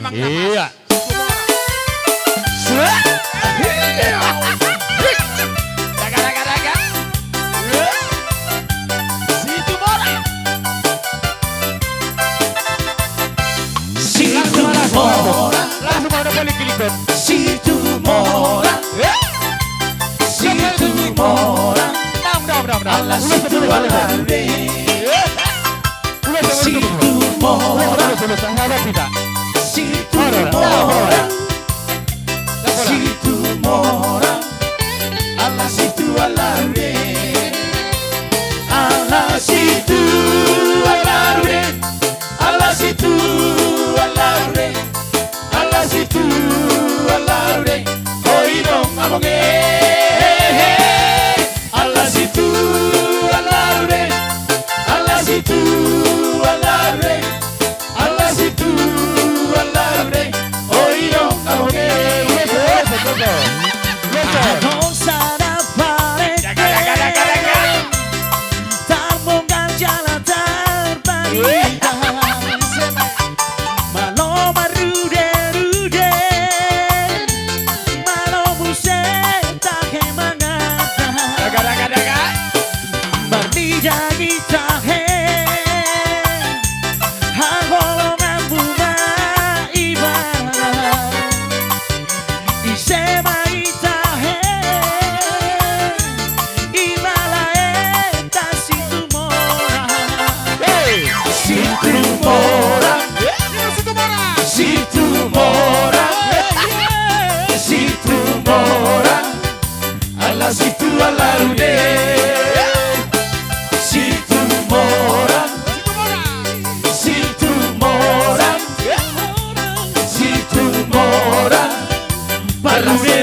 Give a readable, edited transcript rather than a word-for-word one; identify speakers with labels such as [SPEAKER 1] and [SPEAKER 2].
[SPEAKER 1] emang
[SPEAKER 2] Iya.
[SPEAKER 1] Daga. Situ Mora.
[SPEAKER 3] Situ Mora,
[SPEAKER 2] Langsung ada balik klikot.
[SPEAKER 3] Situ Mora, Situ Mora, Allah situ alare. Situ Mora,
[SPEAKER 2] tidak.
[SPEAKER 3] Situ Mora, Situ Mora, Allah situ alare. Allah situ alare, Allah situ alare, Allah situ alare. Oi dong abonge, Allah situ alare, Allah situ alare, Allah situ alare. Oi dong abonge. Non sarà fare tambungan jalan terbaik, malam rude, malam buset tak kemana-mana, berniaga kita golongan bunga ibarat di sema kita Situ Mora, Situ Mora, Situ Mora, Allah situ alarude. Situ Mora, Situ Mora, Situ Mora, Barude.